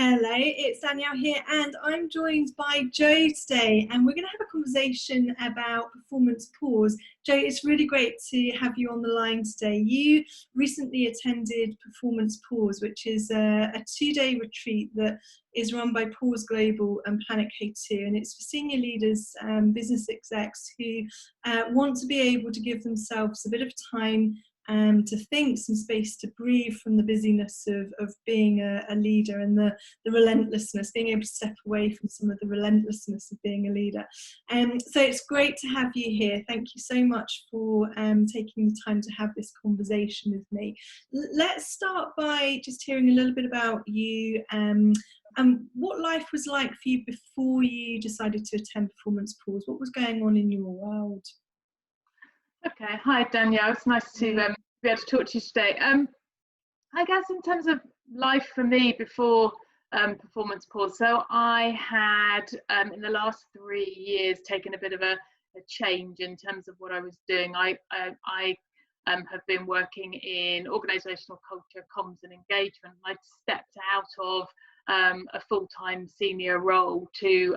Hello, it's Danielle here, and I'm joined by Joe today, and we're going to have a conversation about performance pause. Joe, it's really great to have you on the line today. You recently attended Performance Pause, which is a two-day retreat that is run by Pause Global and Planet K2, and it's for senior leaders, business execs who want to be able to give themselves a bit of time to think, some space to breathe from the busyness of being a leader and the relentlessness, being able to step away from some of the relentlessness of being a leader. So it's great to have you here. Thank you so much for taking the time to have this conversation with me. Let's start by just hearing a little bit about you and what life was like for you before you decided to attend Performance Pause. What was going on in your world? Okay, hi Danielle, it's nice to be able to talk to you today. I guess in terms of life for me before Performance Pause, so I had in the last 3 years taken a bit of a change in terms of what I was doing. I have been working in organisational culture, comms and engagement. I'd stepped out of a full-time senior role to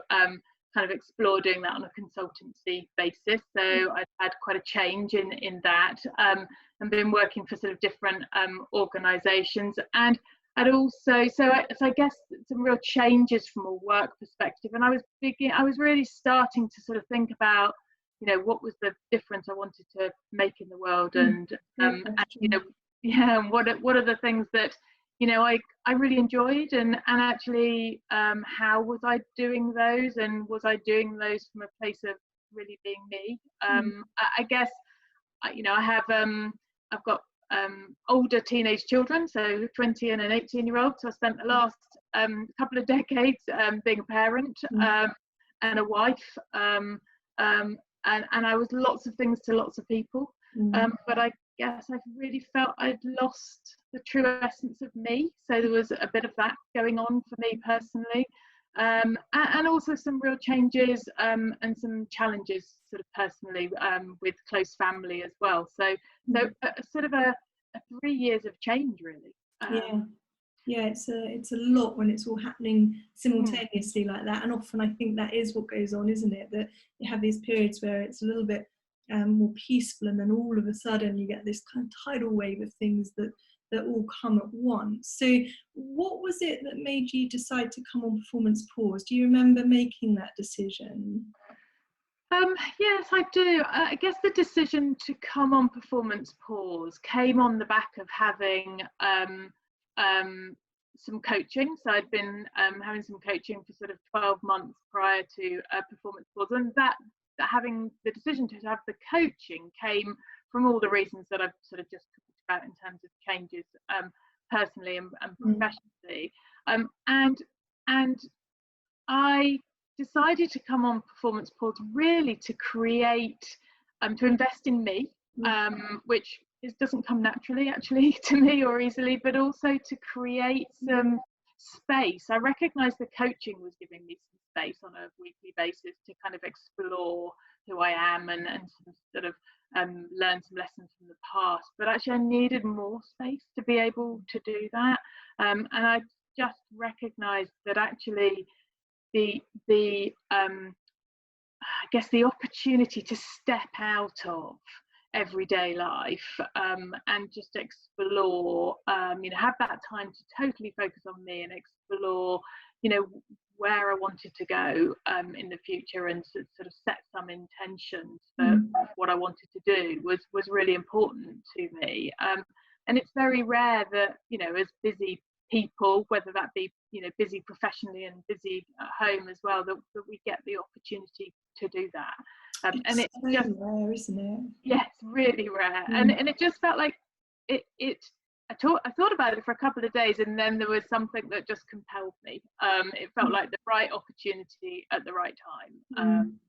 kind of explore doing that on a consultancy basis. So I've had quite a change in that and been working for sort of different organisations, and I'd also so I guess some real changes from a work perspective. And I was really starting to sort of think about, you know, what was the difference I wanted to make in the world, and you know, and what are the things that, you know, I really enjoyed, and actually how was I doing those, and was I doing those from a place of really being me? I guess, you know, I've got older teenage children, so 20 and an 18-year-old. So I spent the last couple of decades being a parent and a wife, and I was lots of things to lots of people. But I guess I really felt I'd lost the true essence of me. So there was a bit of that going on for me personally, and also some real changes and some challenges sort of personally with close family as well. So sort of a 3 years of change really. Yeah, it's a lot when it's all happening simultaneously like that, and often I think that is what goes on, isn't it? That you have these periods where it's a little bit more peaceful, and then all of a sudden you get this kind of tidal wave of things that all come at once. So what was it that made you decide to come on Performance Pause? Do you remember making that decision? Yes, I do. I guess the decision to come on Performance Pause came on the back of having some coaching. So I'd been having some coaching for sort of 12 months prior to Performance Pause, and that having the decision to have the coaching came from all the reasons that I've sort of just talked about in terms of changes personally and professionally. And I decided to come on Performance Pause really to create, to invest in me, which doesn't come naturally actually to me or easily, but also to create some space. I recognised the coaching was giving me some space on a weekly basis to kind of explore who I am and sort of learn some lessons from the past. But actually I needed more space to be able to do that. And I just recognised that actually the I guess the opportunity to step out of everyday life and just explore, you know, have that time to totally focus on me and explore, you know, where I wanted to go in the future, and sort of set some intentions for what I wanted to do was really important to me. And it's very rare that, you know, as busy people, whether that be, you know, busy professionally and busy at home as well, that we get the opportunity to do that. And it's so just rare, isn't it? Yeah, it's really rare. And it just felt like I thought about it for a couple of days, and then there was something that just compelled me. It felt like the right opportunity at the right time.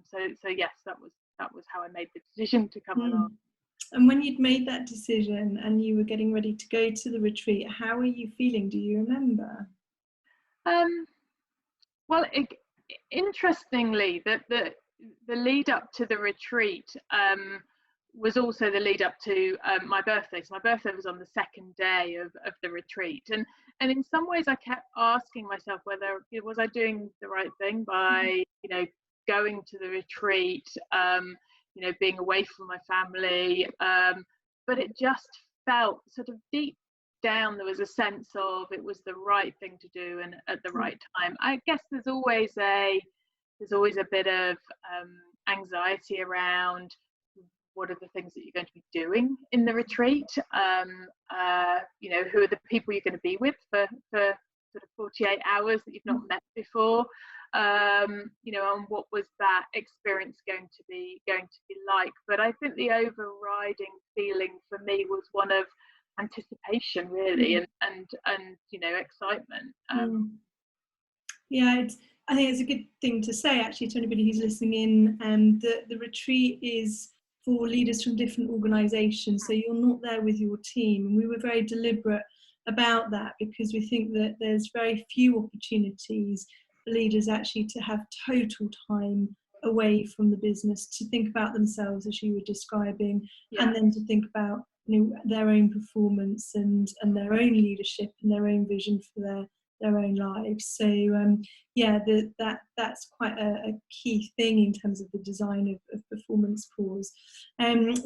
So yes, that was how I made the decision to come along. And when you'd made that decision and you were getting ready to go to the retreat, how were you feeling? Do you remember? Well, interestingly, the lead up to the retreat was also the lead up to my birthday. So my birthday was on the second day of the retreat, and in some ways I kept asking myself whether was I doing the right thing by going to the retreat, being away from my family, but it just felt sort of deep down there was a sense of it was the right thing to do and at the right time. I guess there's always a bit of anxiety around what are the things that you're going to be doing in the retreat, who are the people you're going to be with for sort of 48 hours that you've not met before, and what was that experience going to be like. But I think the overriding feeling for me was one of anticipation, really, and excitement. Yeah, I think it's a good thing to say actually to anybody who's listening in. The retreat is for leaders from different organisations, so you're not there with your team, and we were very deliberate about that because we think that there's very few opportunities for leaders actually to have total time away from the business to think about themselves, as you were describing, and then to think about their own performance and their own leadership and their own vision for their own lives. So that's quite a key thing in terms of the design of Performance Pause.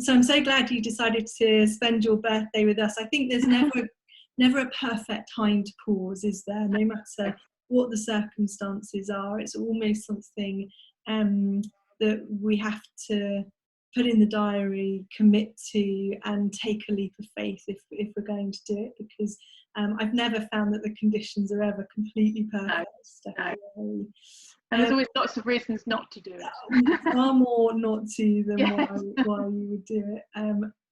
So I'm so glad you decided to spend your birthday with us. I think there's never a perfect time to pause, is there? No matter what the circumstances are, it's almost something that we have to put in the diary, commit to, and take a leap of faith if we're going to do it, because I've never found that the conditions are ever completely perfect. No. And there's always lots of reasons not to do it. Far more not to than why you would do it.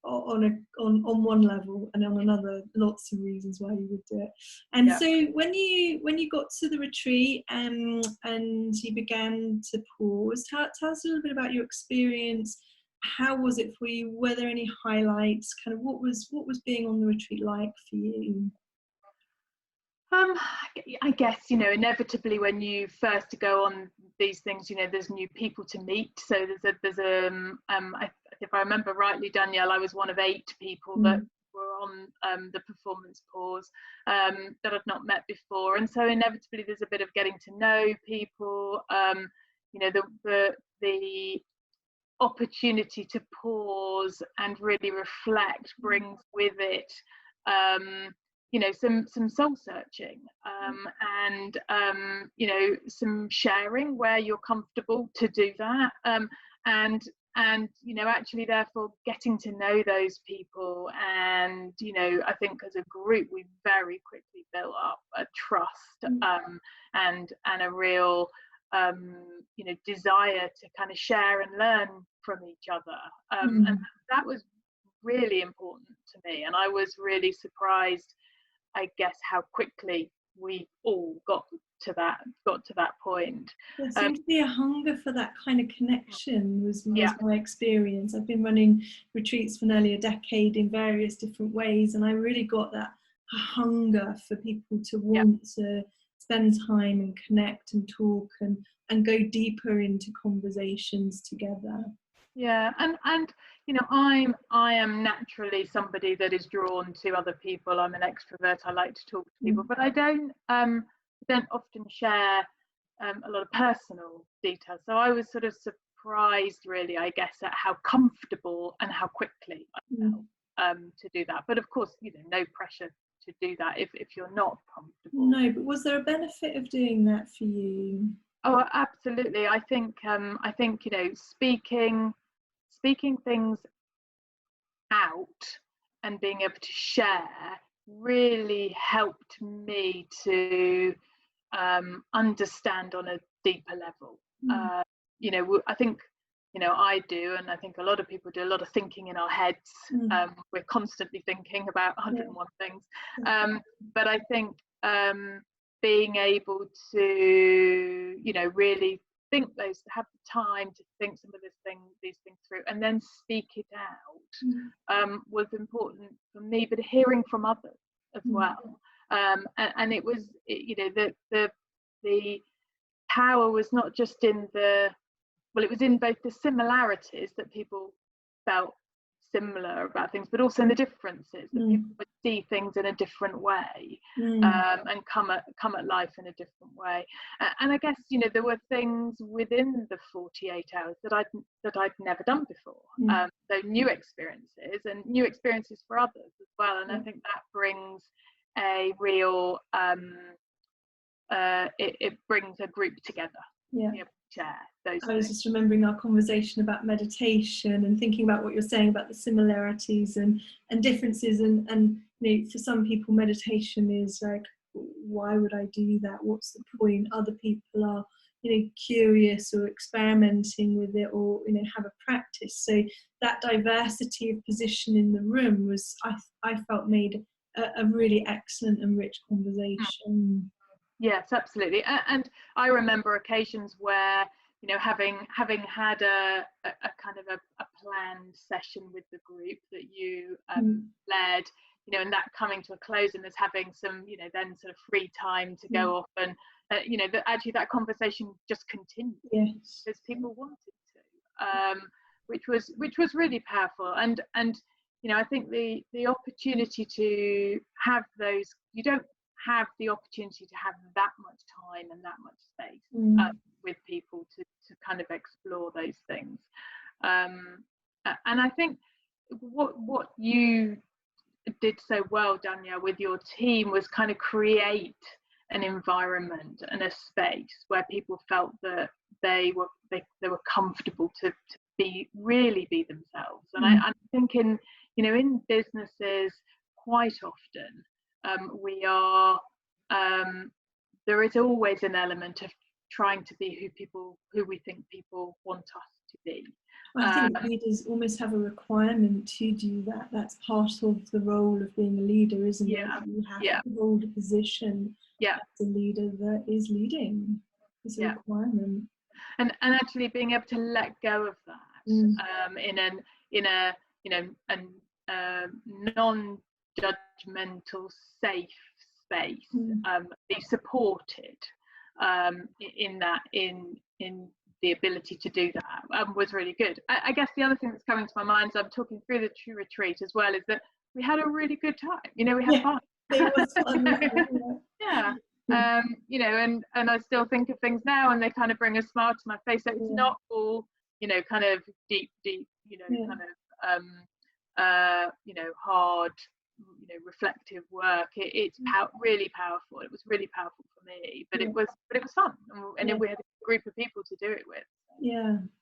On one level, and on another, lots of reasons why you would do it. And so when you got to the retreat and you began to pause, tell us a little bit about your experience. How was it for you? Were there any highlights? Kind of what was being on the retreat like for you? I guess inevitably when you first go on these things, there's new people to meet. So there's if I remember rightly, Danielle, I was one of 8 people that were on the Performance Pause that I've not met before, and so inevitably there's a bit of getting to know people. The opportunity to pause and really reflect brings with it some soul searching and some sharing where you're comfortable to do that, and actually therefore getting to know those people. And I think as a group we very quickly built up a trust and a real desire to kind of share and learn from each other, and that was really important to me. And I was really surprised, I guess, how quickly we all got to that point. There seemed to be a hunger for that kind of connection was my experience. I've been running retreats for nearly a decade in various different ways, and I really got that hunger for people to want to spend time and connect and talk and go deeper into conversations together. I am naturally somebody that is drawn to other people. I'm an extrovert. I like to talk to people, but I don't often share a lot of personal details. So I was sort of surprised, really, I guess, at how comfortable and how quickly I felt to do that. But of course, no pressure to do that if you're not comfortable. No, but was there a benefit of doing that for you? Oh, absolutely. I think speaking things out and being able to share really helped me to understand on a deeper level. I think I do, and I think a lot of people do, a lot of thinking in our heads. We're constantly thinking about 101 things, but I think being able to really think have the time to think some of these things through and then speak it out was important for me, but hearing from others as well. And it was the power was not just in it was in both the similarities that people felt similar about things, but also in the differences, that people would see things in a different way, and come at life in a different way. And I guess, you know, there were things within the 48 hours that I'd never done before. So new experiences for others as well. And I think that brings a real it brings a group together. Share those I was just remembering our conversation about meditation and thinking about what you're saying about the similarities and differences, and you know, for some people meditation is like, why would I do that? What's the point? Other people are, you know, curious or experimenting with it, or, you know, have a practice. So that diversity of position in the room was, I felt, made a really excellent and rich conversation. Yes, absolutely. And I remember occasions where, you know, having had a kind of a planned session with the group that you led, you know, and that coming to a close, and there's having some, you know, then sort of free time to go off, and you know, that actually that conversation just continued because people wanted to, which was really powerful. And you know, I think the opportunity to have those, you don't have the opportunity to have that much time and that much space with people to kind of explore those things. And I think what you did so well, Danielle, with your team was kind of create an environment and a space where people felt that they were comfortable to really be themselves. And I'm thinking, you know, in businesses quite often, we are there is always an element of trying to be who we think people want us to be. I think leaders almost have a requirement to do that. That's part of the role of being a leader, isn't it? You have to hold a position as a leader that is leading. It's a requirement. And actually being able to let go of that in a you know, a non-judgmental, safe space, be supported in the ability to do that, was really good. I guess the other thing that's coming to my mind as I'm talking through the True Retreat as well is that we had a really good time. You know, we had fun. It was fun. You know, and I still think of things now, and they kind of bring a smile to my face. So it's not all, you know, kind of deep, you know, kind of you know, hard, you know, reflective work. It's really powerful. It was really powerful for me, but it was fun, and we had a group of people to do it with.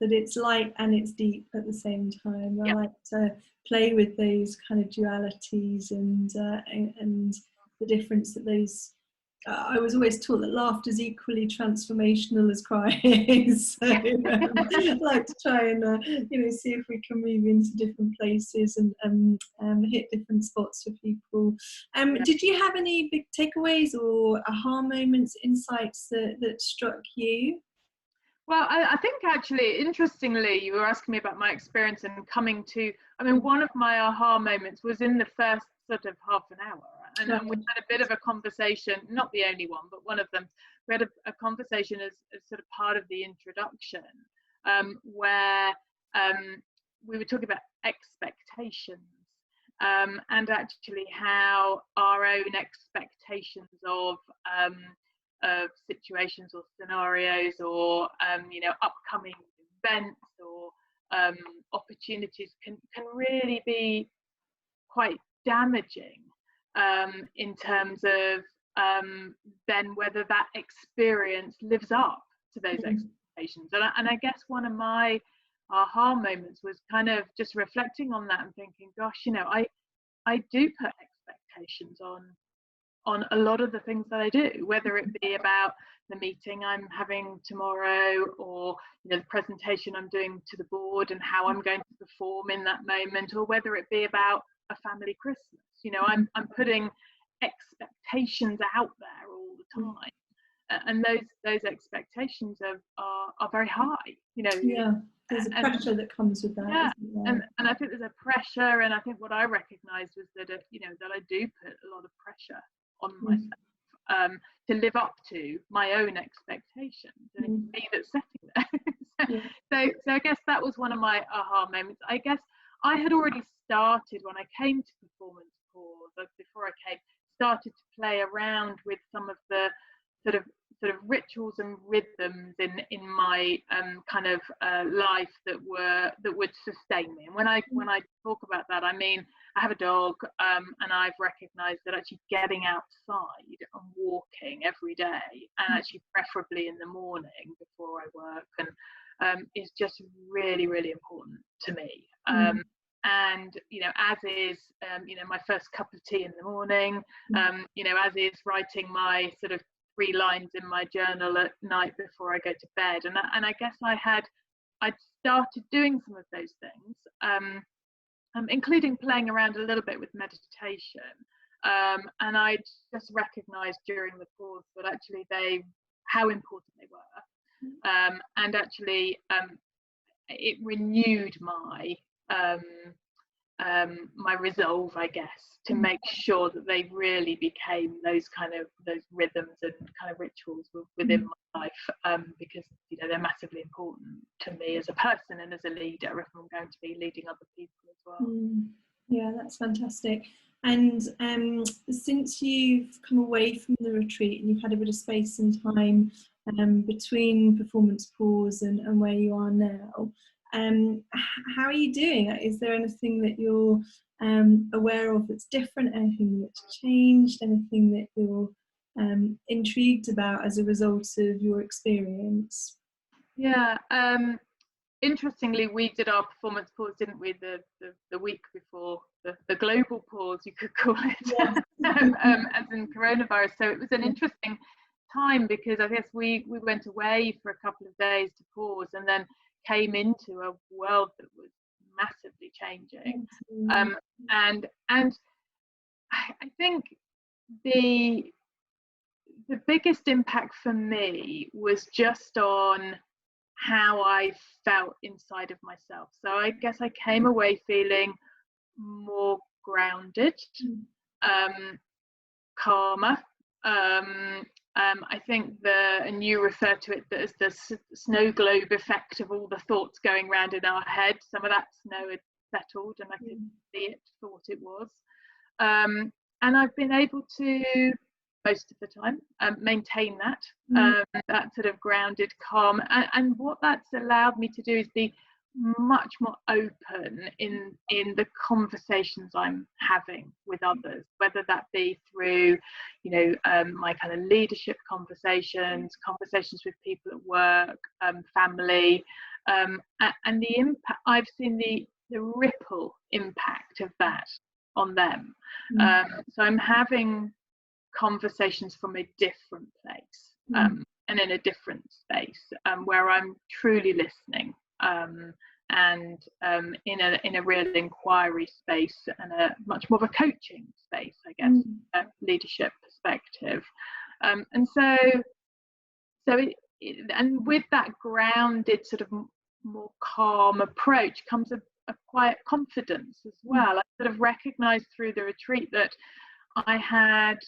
That it's light and it's deep at the same time. I like to play with those kind of dualities and the difference that those. I was always taught that laughter is equally transformational as crying. So I like to try and you know, see if we can move into different places and hit different spots for people. Did you have any big takeaways or aha moments, insights that struck you? Well, I think actually, interestingly, you were asking me about my experience and coming to, I mean, one of my aha moments was in the first sort of half an hour. And we had a bit of a conversation, not the only one, but one of them. We had a conversation as sort of part of the introduction, where we were talking about expectations, and actually how our own expectations of situations or scenarios or you know, upcoming events or opportunities can really be quite damaging in terms of then whether that experience lives up to those expectations. And I guess one of my aha moments was kind of just reflecting on that and thinking, gosh, you know, I do put expectations on a lot of the things that I do, whether it be about the meeting I'm having tomorrow, or, you know, the presentation I'm doing to the board and how I'm going to perform in that moment, or whether it be about a family Christmas. You know, I'm putting expectations out there all the time, and those expectations are very high. You know, there's a pressure that comes with that. And I think there's a pressure, and I think what I recognised was that you know, that I do put a lot of pressure on myself to live up to my own expectations, and it's me that's setting those. So I guess that was one of my aha moments. I guess I had already started when I came to performance pause, before I started to play around with some of the sort of rituals and rhythms in my kind of life that would sustain me. And when I talk about that, I mean I have a dog, and I've recognised that actually getting outside and walking every day, and actually preferably in the morning before I work, and is just really, really important to me. And as is my first cup of tea in the morning, as is writing my sort of 3 lines in my journal at night before I go to bed. And I guess I'd started doing some of those things, including playing around a little bit with meditation. And I just recognised during the pause that actually how important they were. And actually it renewed my my resolve, I guess, to make sure that they really became those rhythms and kind of rituals within my life, because they're massively important to me as a person and as a leader if I'm going to be leading other people as well. Yeah, that's fantastic. And since you've come away from the retreat and you've had a bit of space and time between performance pause and where you are now, how are you doing? Is there anything that you're aware of that's different, anything that's changed, anything that you're intrigued about as a result of your experience? Yeah, interestingly, we did our performance pause, didn't we, the week before the global pause, you could call it, as in coronavirus. So it was an interesting time, because I guess we went away for a couple of days to pause, and then came into a world that was massively changing. And I think the biggest impact for me was just on how I felt inside of myself. So I guess I came away feeling more grounded, calmer. I think and you refer to it as the snow globe effect of all the thoughts going around in our head. Some of that snow had settled, and I could see it for what it was. And I've been able to, most of the time, maintain that, that sort of grounded calm. And what that's allowed me to do is be much more open in the conversations I'm having with others, whether that be through my kind of leadership conversations with people at work, family, and the impact I've seen, the ripple impact of that on them. So I'm having conversations from a different place, and in a different space, where I'm truly listening, and in a real inquiry space, and a much more of a coaching space, I guess, leadership perspective. And so and with that grounded sort of more calm approach comes a quiet confidence as well. I sort of recognized through the retreat that I had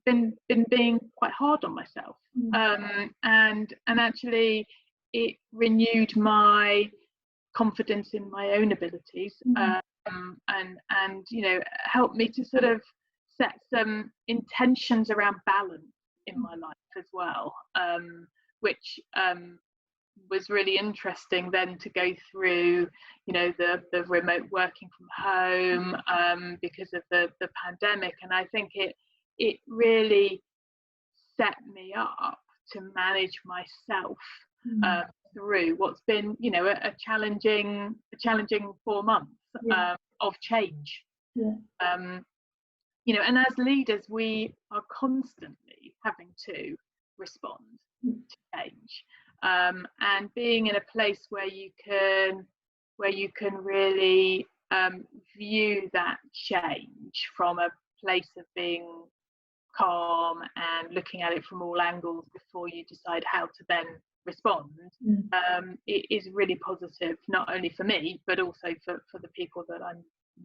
been being quite hard on myself, and actually it renewed my confidence in my own abilities, and helped me to sort of set some intentions around balance in my life as well, which was really interesting then to go through the remote working from home, because of the pandemic. And I think it really set me up to manage myself through what's been a challenging 4 months of change. And as leaders, we are constantly having to respond to change, and being in a place where you can really view that change from a place of being calm and looking at it from all angles before you decide how to then respond, it is really positive, not only for me but also for the people that I'm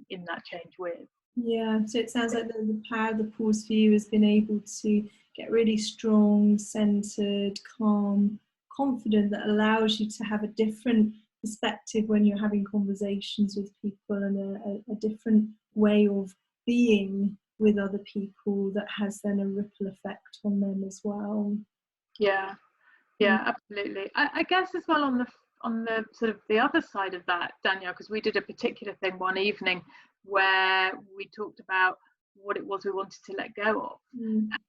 in that change with. Yeah, so it sounds like the power of the pause for you has been able to get really strong, centered, calm, confident, that allows you to have a different perspective when you're having conversations with people, and a different way of being with other people that has then a ripple effect on them as well. Yeah, absolutely. I guess as well on the sort of the other side of that, Danielle, because we did a particular thing one evening where we talked about what it was we wanted to let go of.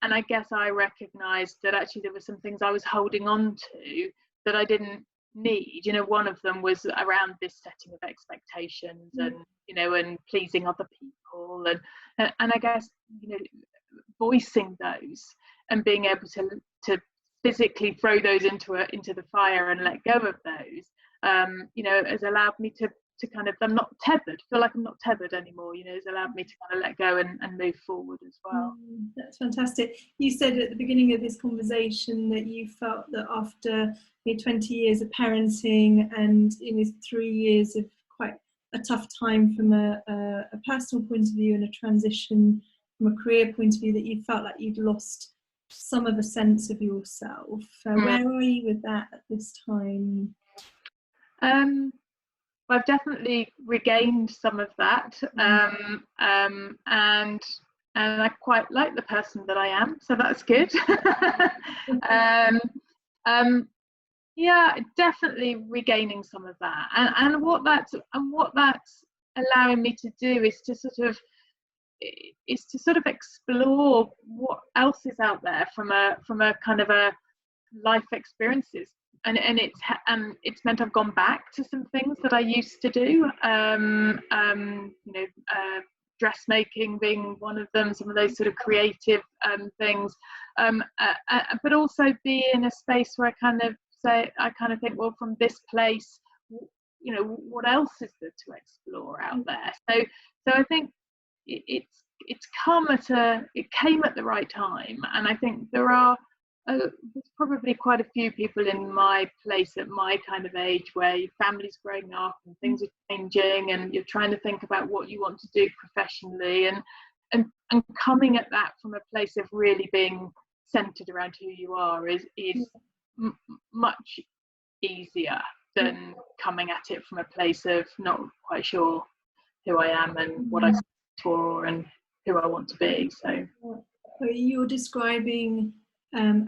And I guess I recognized that actually there were some things I was holding on to that I didn't need. You know, one of them was around this setting of expectations and, you know, and pleasing other people, and I guess, you know, voicing those and being able to physically throw those into the fire and let go of those, you know, has allowed me to kind of, I'm not tethered, feel like I'm not tethered anymore, you know, has allowed me to kind of let go and move forward as well. That's fantastic. You said at the beginning of this conversation that you felt that after 20 years of parenting and 3 years of quite a tough time from a personal point of view and a transition from a career point of view, that you felt like you'd lost some of a sense of yourself. Where are you with that at this time? I've definitely regained some of that, and I quite like the person that I am, so that's good. Yeah, definitely regaining some of that, and what that's allowing me to do is to sort of explore what else is out there from a kind of a life experiences. And it's meant I've gone back to some things that I used to do, dressmaking being one of them, some of those sort of creative things, but also be in a space where I kind of think, well, from this place, you know, what else is there to explore out there? So I think it came at the right time, and I think there's probably quite a few people in my place at my kind of age where your family's growing up and things are changing and you're trying to think about what you want to do professionally, and coming at that from a place of really being centered around who you are is much easier than coming at it from a place of not quite sure who I am and what I stand for and who I want to be. So you're describing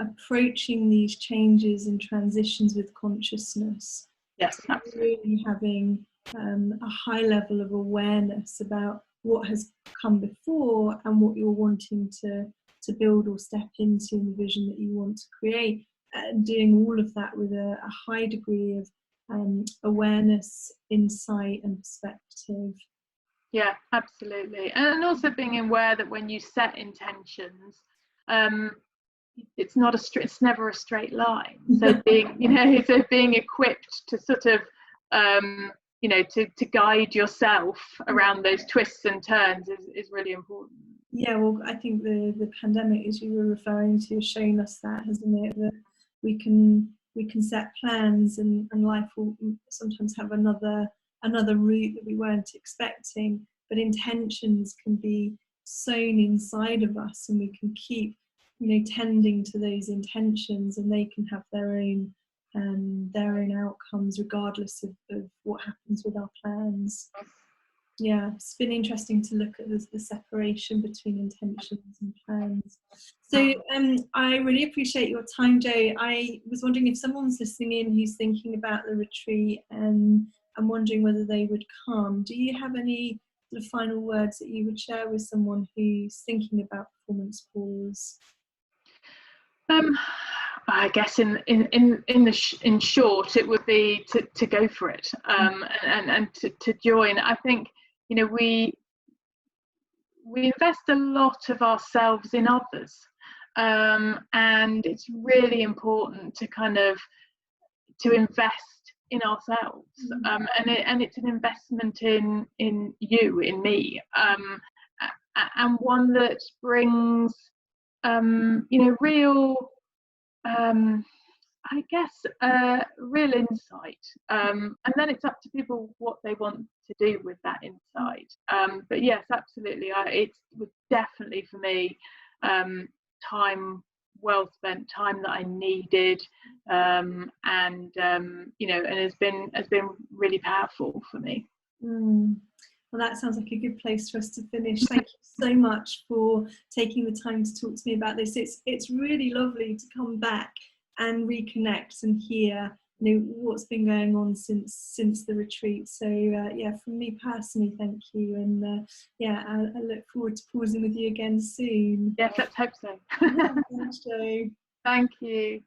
approaching these changes and transitions with consciousness. Yes, absolutely. Really having a high level of awareness about what has come before and what you're wanting to build or step into in the vision that you want to create, and doing all of that with a high degree of awareness, insight and perspective. Yeah, absolutely. And also being aware that when you set intentions, it's never a straight line. So being equipped to sort of to guide yourself around those twists and turns is really important. Yeah, well, I think the pandemic, as you were referring to, has shown us that, hasn't it? That we can set plans and life will sometimes have another route that we weren't expecting, but intentions can be sown inside of us, and we can keep tending to those intentions, and they can have their own outcomes regardless of what happens with our plans. Yeah, it's been interesting to look at the separation between intentions and plans. So I really appreciate your time, Jo. I was wondering if someone's listening in who's thinking about the retreat and wondering whether they would come. Do you have any sort of final words that you would share with someone who's thinking about performance pause? I guess in short, it would be to go for it, and to join. I think we invest a lot of ourselves in others, and it's really important to to invest in ourselves, and it's an investment in you, in me, and one that brings real I guess real insight, and then it's up to people what they want to do with that insight. But yes, absolutely, it was definitely for me time well spent, time that I needed, and you know, and has been really powerful for me. Well, that sounds like a good place for us to finish. Thank you so much for taking the time to talk to me about this. It's really lovely to come back and reconnect and hear, you know, what's been going on since the retreat. So yeah, from me personally, thank you, and yeah, I look forward to pausing with you again soon. Yes, let's hope so. Yeah, thanks, Jo. Thank you.